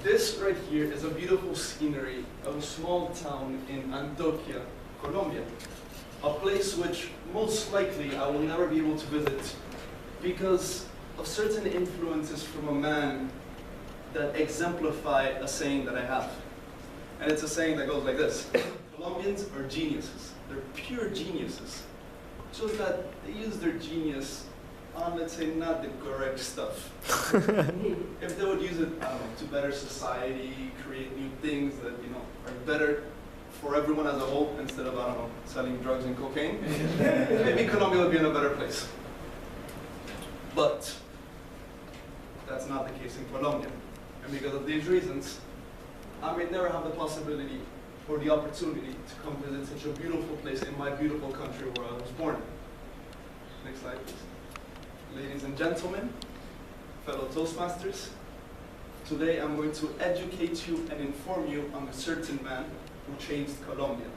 This right here is a beautiful scenery of a small town in Antioquia, Colombia. A place which most likely I will never be able to visit because of certain influences from a man that exemplify a saying that I have. And it's a saying that goes like this: Colombians are geniuses. They're pure geniuses. Just that they use their genius on, let's say, not the correct stuff. If they would use it, I don't know, to better society, create new things that, you know, are better for everyone as a whole, instead of, I don't know, selling drugs and cocaine, maybe Colombia would be in a better place. But that's not the case in Colombia. And because of these reasons, I may never have the possibility or the opportunity to come visit such a beautiful place in my beautiful country where I was born. Next slide, please. Ladies and gentlemen, fellow Toastmasters, today I'm going to educate you and inform you on a certain man who changed Colombia,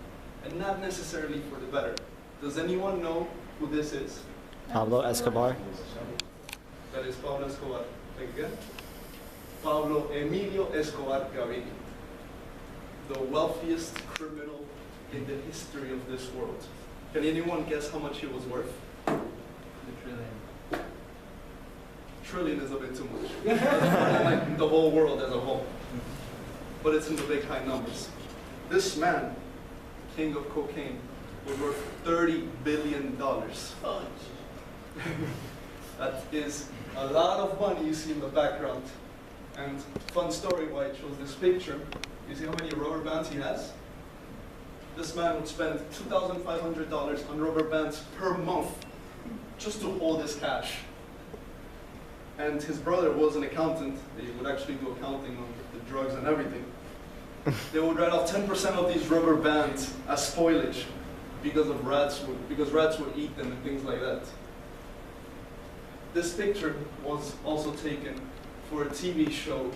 and not necessarily for the better. Does anyone know who this is? Pablo Escobar. That is Pablo Escobar. Again, Pablo Emilio Escobar Gaviria, the wealthiest criminal in the history of this world. Can anyone guess how much he was worth? The trillion. Trillion is a bit too much. That's more than like the whole world as a whole. But it's in the big high numbers. This man, king of cocaine, was worth $30 billion. That is a lot of money you see in the background. And fun story why I chose this picture. You see how many rubber bands he has? This man would spend $2,500 on rubber bands per month just to hold his cash. And his brother was an accountant. They would actually do accounting on the drugs and everything. They would write off 10% of these rubber bands as spoilage because rats would eat them and things like that. This picture was also taken for a TV show,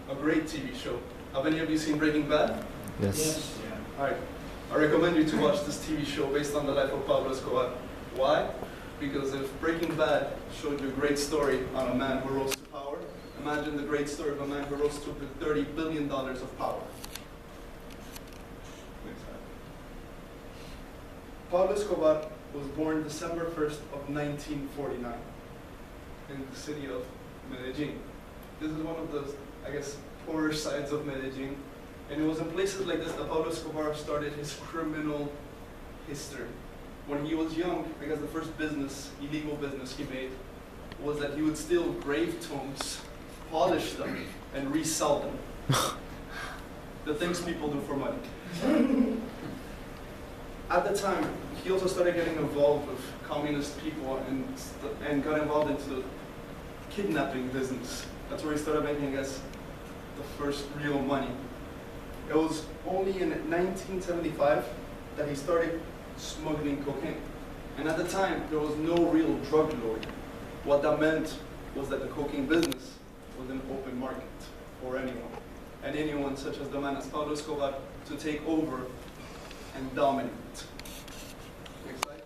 a great TV show. Have any of you seen Breaking Bad? Yes. All right. I recommend you to watch this TV show based on the life of Pablo Escobar. Why? Because if Breaking Bad showed you a great story on a man who rose to power, imagine the great story of a man who rose to $30 billion of power. Next slide. Pablo Escobar was born December 1st of 1949 in the city of Medellin. This is one of the, I guess, poorer sides of Medellin. And it was in places like this that Pablo Escobar started his criminal history. When he was young, I guess the first illegal business he made, was that he would steal grave tombs, polish them, and resell them. The things people do for money. At the time, he also started getting involved with communist people and got involved into the kidnapping business. That's where he started making, I guess, the first real money. It was only in 1975 that he started smuggling cocaine. And at the time, there was no real drug lord. What that meant was that the cocaine business was an open market for anyone. And anyone such as the man as Pablo Escobar to take over and dominate. Next slide.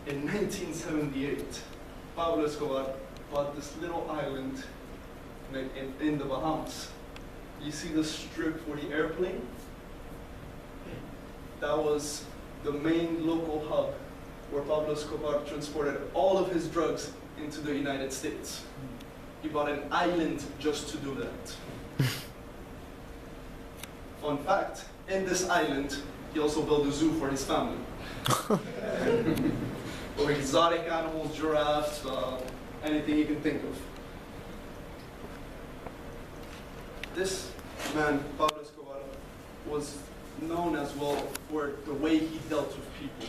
In 1978, Pablo Escobar bought this little island in the Bahamas. You see the strip for the airplane? That was the main local hub where Pablo Escobar transported all of his drugs into the United States. He bought an island just to do that. Fun fact, in this island, he also built a zoo for his family. With exotic animals, giraffes, anything you can think of. This man, Pablo Escobar, was known as well for the way he dealt with people.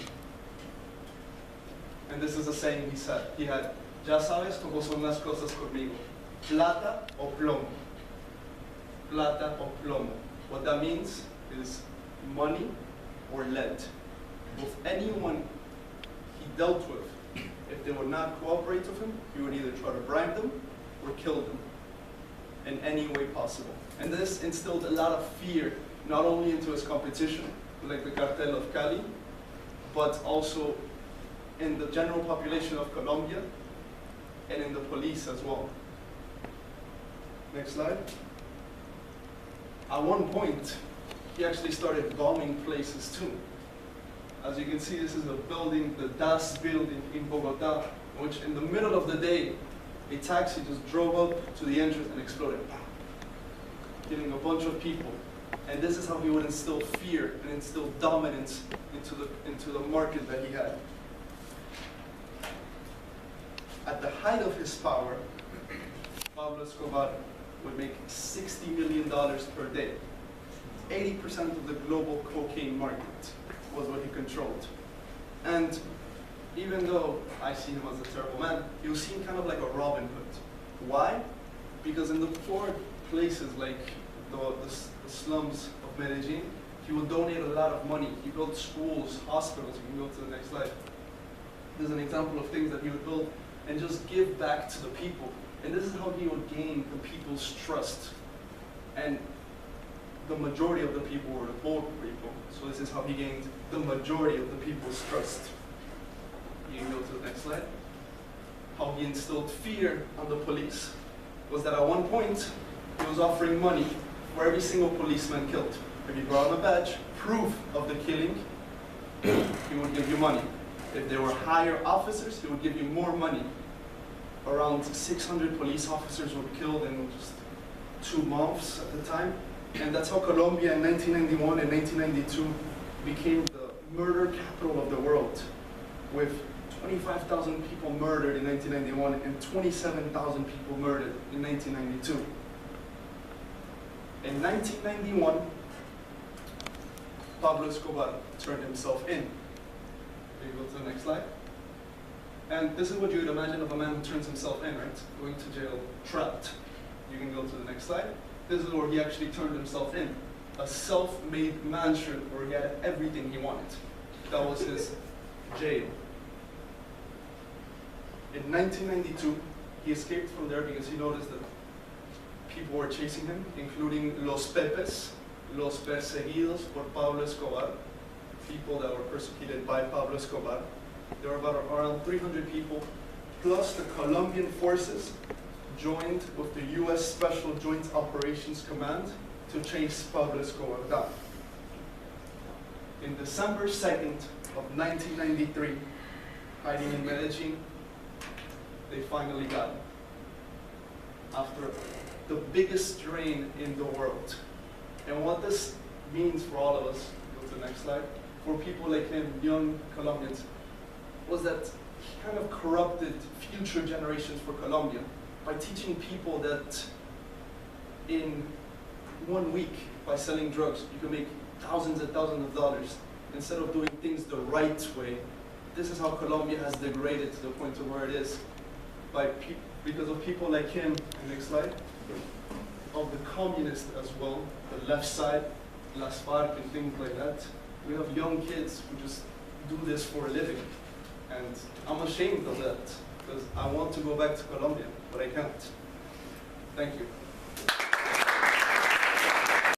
And this is a saying he said. He had, "Ya sabes cómo son las cosas conmigo. Plata o plomo. Plata o plomo." What that means is money or lead. With anyone he dealt with, if they would not cooperate with him, he would either try to bribe them or kill them in any way possible. And this instilled a lot of fear, not only into his competition, like the cartel of Cali, but also in the general population of Colombia and in the police as well. Next slide. At one point, he actually started bombing places too. As you can see, this is a building, the Das building in Bogota, which in the middle of the day, a taxi just drove up to the entrance and exploded, killing a bunch of people. And this is how he would instill fear and instill dominance into the market that he had. At the height of his power, Pablo Escobar would make $60 million per day. 80% of the global cocaine market was what he controlled. And even though I see him as a terrible man, he was seen kind of like a Robin Hood. Why? Because in the poor places like the slums of Medellin, he would donate a lot of money. He built schools, hospitals. You can go to the next slide. There's an example of things that he would build and just give back to the people. And this is how he would gain the people's trust. And the majority of the people were the poor people. So this is how he gained the majority of the people's trust. You can go to the next slide. How he instilled fear on the police was that at one point, he was offering money for every single policeman killed. If you brought on a badge, proof of the killing, he would give you money. If there were higher officers, he would give you more money. Around 600 police officers were killed in just 2 months at the time. And that's how Colombia in 1991 and 1992 became the murder capital of the world, with 25,000 people murdered in 1991 and 27,000 people murdered in 1992. In 1991, Pablo Escobar turned himself in. Can you go to the next slide? And this is what you would imagine of a man who turns himself in, right? Going to jail, trapped. You can go to the next slide. This is where he actually turned himself in. A self-made mansion where he had everything he wanted. That was his jail. In 1992, he escaped from there because he noticed that people were chasing him, including Los Pepes, Los Perseguidos por Pablo Escobar, people that were persecuted by Pablo Escobar. There were around 300 people, plus the Colombian forces joined with the U.S. Special Joint Operations Command to chase Pablo Escobar down. In December 2nd of 1993, hiding in Medellin, they finally got him. After the biggest strain in the world. And what this means for all of us, go to the next slide, for people like him, young Colombians, was that he kind of corrupted future generations for Colombia by teaching people that in 1 week, by selling drugs, you can make thousands and thousands of dollars instead of doing things the right way. This is how Colombia has degraded to the point of where it is because of people like him, next slide, of the communists as well, the left side, Las FARC and things like that. We have young kids who just do this for a living. And I'm ashamed of that, because I want to go back to Colombia, but I can't. Thank you.